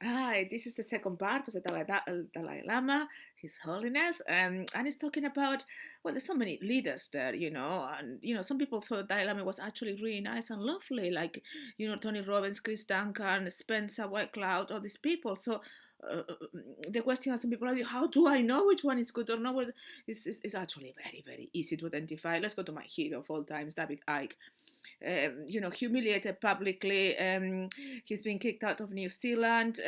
Hi, this is the second part of the Dalai Lama, His Holiness, and he's talking about, well, there's so many leaders there, and some people thought Dalai Lama was actually really nice and lovely, like Tony Robbins, Chris Duncan, Spencer Whitecloud, all these people. So the question of some people are, how do I know which one is good or not? Well, it's actually very, very easy to identify. Let's go to my hero of all times, David Icke. Humiliated publicly. He's been kicked out of New Zealand.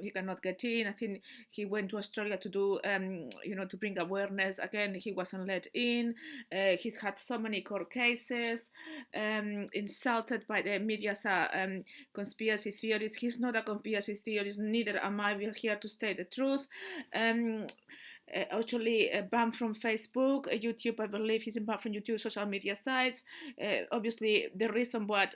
He cannot get in. I think he went to Australia to do, to bring awareness. Again, he wasn't let in. He's had so many court cases, insulted by the media's conspiracy theories. He's not a conspiracy theorist, neither am I. We're here to state the truth. Actually banned from Facebook, YouTube. I believe he's banned from YouTube, social media sites. Obviously, the reason why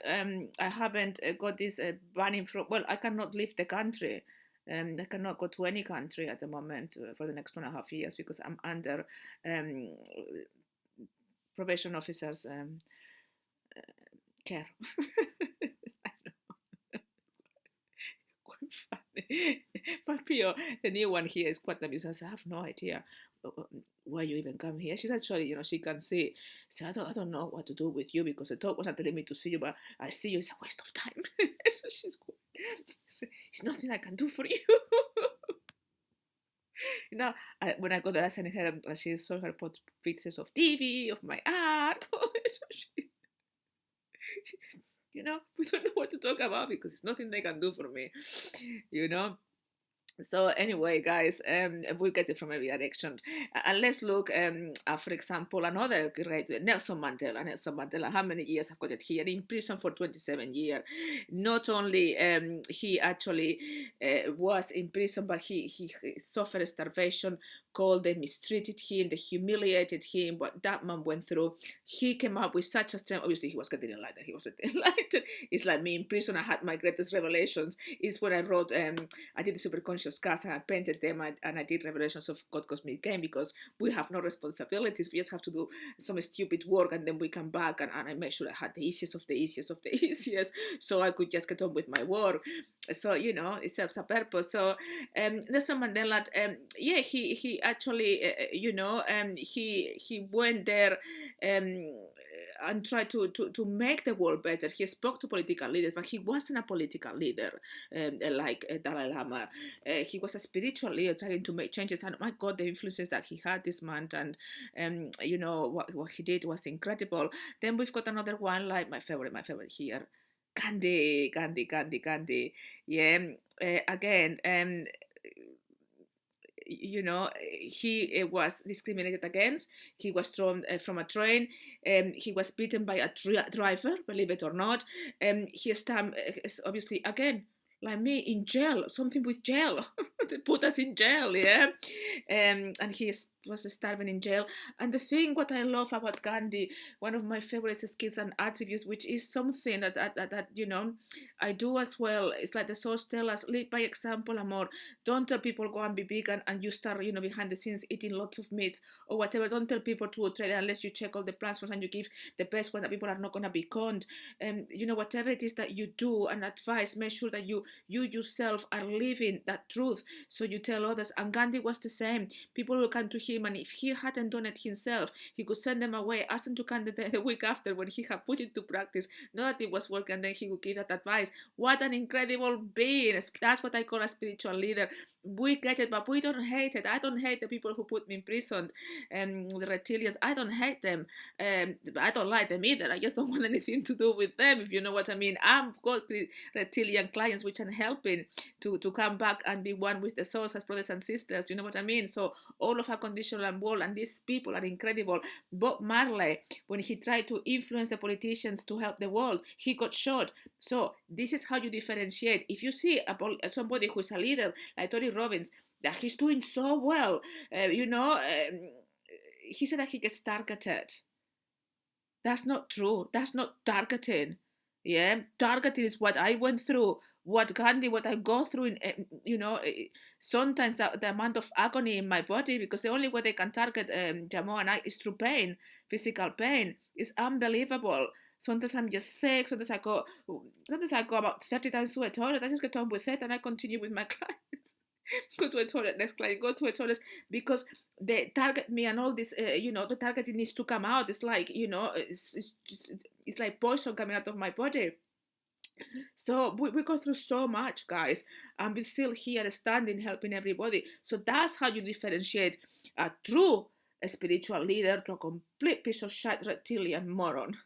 I haven't got this banning from, well, I cannot leave the country. I cannot go to any country at the moment for the next 2.5 years because I'm under probation officers' care. Quite funny. But Pio, the new one here is quite amusing. I have no idea why you even come here. She's actually, she can see. So I don't know what to do with you because the dog wasn't telling me to see you, but I see you. It's a waste of time. So she's good. So, it's nothing I can do for you. When I go there, I send her, she saw her put pictures of TV, of my art. So we don't know what to talk about because it's nothing they can do for me, you know. So anyway, guys, we get it from every direction. And let's look for example, another great Nelson Mandela. Nelson Mandela, how many years have got it here in prison for 27 years? Not only he actually was in prison, but he suffered starvation, cold. They mistreated him, they humiliated him. What that man went through, he came up with such a strength. Obviously, he was getting enlightened. He wasn't enlightened. It's like me in prison. I had my greatest revelations. It's when I wrote. I did the superconscious cards and I painted them and I did revelations of God Cosmic Game because we have no responsibilities. We just have to do some stupid work and then we come back and I made sure I had the easiest of the easiest of the easiest so I could just get on with my work. So, it serves a purpose. So Nelson Mandela, he actually, he went there and tried to make the world better. He spoke to political leaders, but he wasn't a political leader like Dalai Lama. He was a spiritual leader trying to make changes. And my God, the influences that he had this month and, what he did was incredible. Then we've got another one, like my favorite here. Gandhi. Yeah. Again, he was discriminated against. He was thrown from a train. He was beaten by a driver, believe it or not. He obviously, again, like me, in jail, something with jail. They put us in jail, yeah. And he was starving in jail. And the thing, what I love about Gandhi, one of my favorite skills and attributes, which is something that I do as well. It's like the source tell us, lead by example, Amor. Don't tell people go and be vegan and you start, behind the scenes eating lots of meat or whatever. Don't tell people to trade unless you check all the plans first and you give the best one that people are not going to be conned. Whatever it is that you do and advise, make sure that you yourself are living that truth. So you tell others. And Gandhi was the same. People will come to him, and if he hadn't done it himself, he could send them away, ask them to come the week after when he had put it to practice. Not that it was working, and then he would give that advice. What an incredible being. That's what I call a spiritual leader. We get it, but we don't hate it. I don't hate the people who put me in prison. The reptilians, I don't hate them. I don't like them either. I just don't want anything to do with them, if you know what I mean. I've got reptilian clients which I'm helping to come back and be one with the souls as brothers and sisters. You know what I mean? So all of our conditional world, and these people are incredible. Bob Marley, when he tried to influence the politicians to help the world, he got shot. So this is how you differentiate. If you see somebody who's a leader like Tony Robbins, that he's doing so well, he said that he gets targeted. That's not true. That's not targeting. Yeah, targeting is what I went through, what I go through sometimes the amount of agony in my body, because the only way they can target Jamo and I is through pain, physical pain. Is unbelievable. Sometimes I'm just sick. Sometimes I go about 30 times to a toilet. I just get on with it and I continue with my clients. Go to a toilet, next client, go to a toilet, because they target me and all this, the targeting needs to come out. It's like, it's like poison coming out of my body. So we go through so much, guys, and we're still here standing, helping everybody. So that's how you differentiate a true spiritual leader to a complete piece of shit reptilian moron.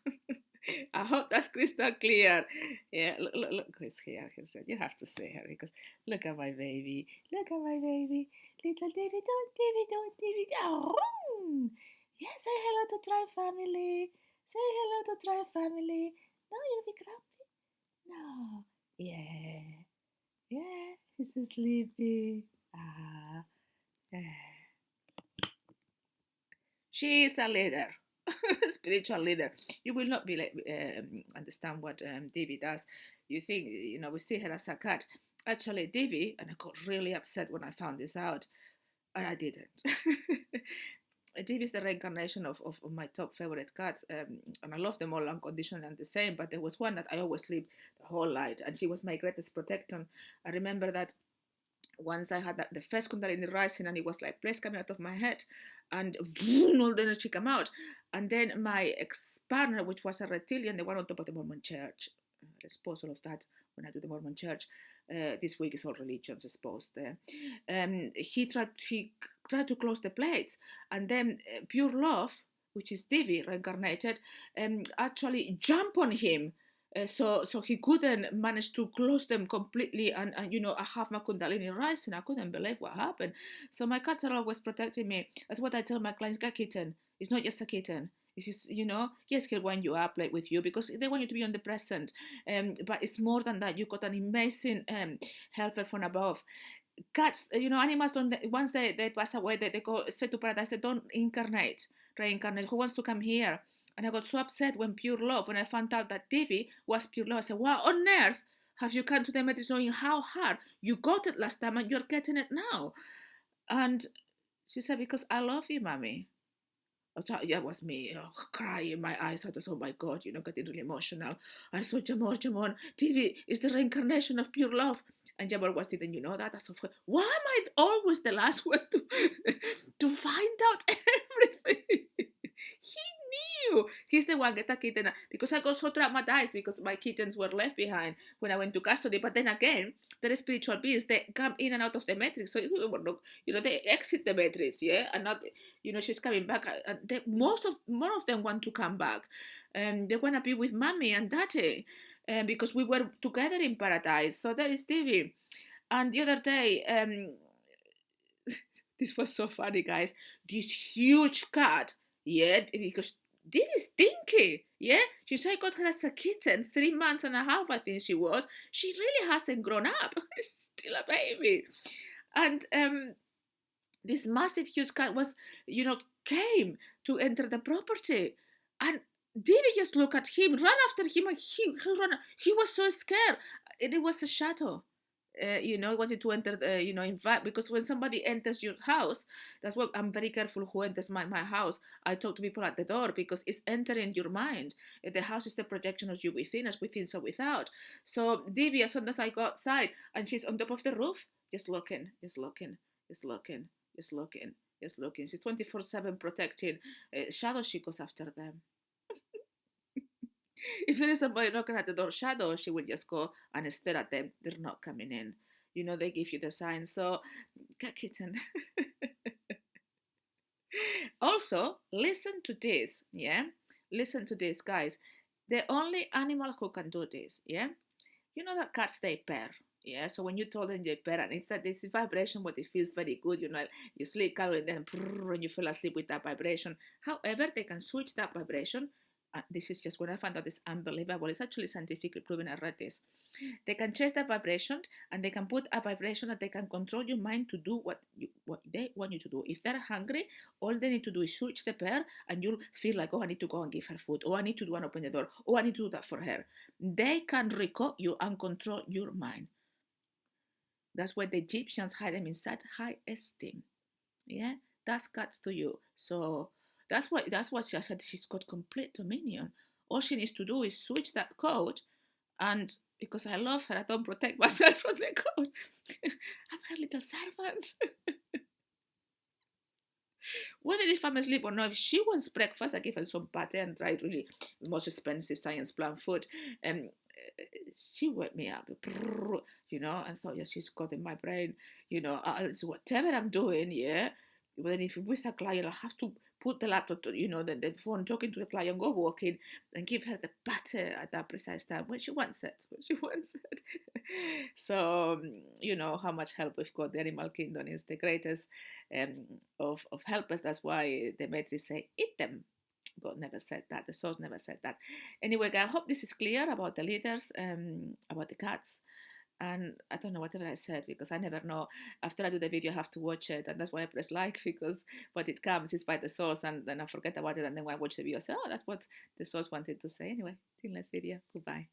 I hope that's crystal clear. Yeah, look who's here. You have to say her because look at my baby. Look at my baby. Little David, don't David. Oh. Yeah, say hello to Tribe Family. Say hello to Tribe Family. No, you'll be grumpy. No. Yeah. Yeah. He's so sleepy. Ah. She is a leader. Spiritual leader. You will not be understand what Devi does. You think, we see her as a cat. Actually, Devi, and I got really upset when I found this out, and I didn't. Devi is the reincarnation of my top favorite cats, and I love them all unconditionally and the same, but there was one that I always sleep the whole night, and she was my greatest protector. I remember that once I had the first Kundalini rising, and it was like place coming out of my head, and boom, all the energy come out. And then my ex-partner, which was a reptilian, the one on top of the Mormon church, let's pause all of that when I do the Mormon church. This week is all religions exposed. He tried to close the plates, and then pure love, which is Devi reincarnated, actually jump on him. So he couldn't manage to close them completely, and I have my Kundalini rising. I couldn't believe what happened. So my cats are always protecting me. That's what I tell my clients: get a kitten. It's not just a kitten. It's just, yes, he'll wind you up, like with you, because they want you to be on the present. But it's more than that. You got an amazing helper from above. Cats, animals don't, once they pass away, they go straight to paradise. They don't reincarnate. Who wants to come here? And I got so upset when when I found out that Devi was pure love. I said, "Wow, on earth have you come to the medicine knowing how hard you got it last time and you're getting it now?" And she said, "Because I love you, mommy." That was me, crying my eyes out. Oh my God, getting really emotional. And so Jamor, Devi is the reincarnation of pure love. And Jamor was, didn't you know that? I said, why am I always the last one to find out everything? He knew. He's the one get a kitten, because I got so traumatized because my kittens were left behind when I went to custody. But then again, they're spiritual beings. They come in and out of the matrix, so they exit the matrix, yeah, and not, she's coming back. And more of them want to come back, and they want to be with mommy and daddy, because we were together in paradise. So that is Devi. And the other day, this was so funny, guys. This huge cat, yeah, because Devi is stinky, yeah. She said I got her as a kitten, 3 months and a half, I think she was. She really hasn't grown up. She's still a baby. And this massive huge cat was, came to enter the property, and Devi just looked at him, ran after him, and he ran. He was so scared. It was a shadow. Wanted to enter, invite, because when somebody enters your house, that's what I'm very careful who enters my house. I talk to people at the door because it's entering your mind. The house is the projection of you within, as within, so without. So Devi, as soon as I go outside, and she's on top of the roof, just looking. She's 24/7 protecting. Shadow, she goes after them. If there is somebody knocking at the door, shadow, she will just go and stare at them. They're not coming in. They give you the sign. So, cat kitten. Also, listen to this, yeah? Listen to this, guys. The only animal who can do this, yeah? You know that cats, they purr. Yeah, so when you told them they purr, and it's a vibration, but it feels very good, you sleep calm, and then and you fall asleep with that vibration. However, they can switch that vibration. This is just when I found out this unbelievable. It's actually scientifically proven. I read this. They can change the vibration, and they can put a vibration that they can control your mind to do what they want you to do. If they're hungry, all they need to do is switch the pair, and you'll feel like, oh, I need to go and give her food. Oh, I need to go and open the door. Oh, I need to do that for her. They can record you and control your mind. That's why the Egyptians had them in such high esteem. Yeah, that's cats to you. So that's why she said she's got complete dominion all she needs to do is switch that code, and because I love her, I don't protect myself from the code. I'm her little servant. Whether if I'm asleep or not, if she wants breakfast, I give her some pate and try really most expensive science plan food. Um, she woke me up, you know, and thought, yes, she's got in my brain, you know, so whatever I'm doing, yeah. But then if with a client, I have to put the laptop, you know, the phone, talking to the client, go walking, and give her the butter at that precise time when she wants it. When she wants it. So you know how much help we've got. The animal kingdom is the greatest of helpers. That's why the matrix say, eat them. God never said that. The source never said that. Anyway, I hope this is clear about the leaders, about the cats. And I don't know whatever I said, because I never know. After I do the video, I have to watch it, and that's why I press like, because what it comes is by the source, and then I forget about it, and then when I watch the video, I say, oh, that's what the source wanted to say. Anyway, till next video. Goodbye.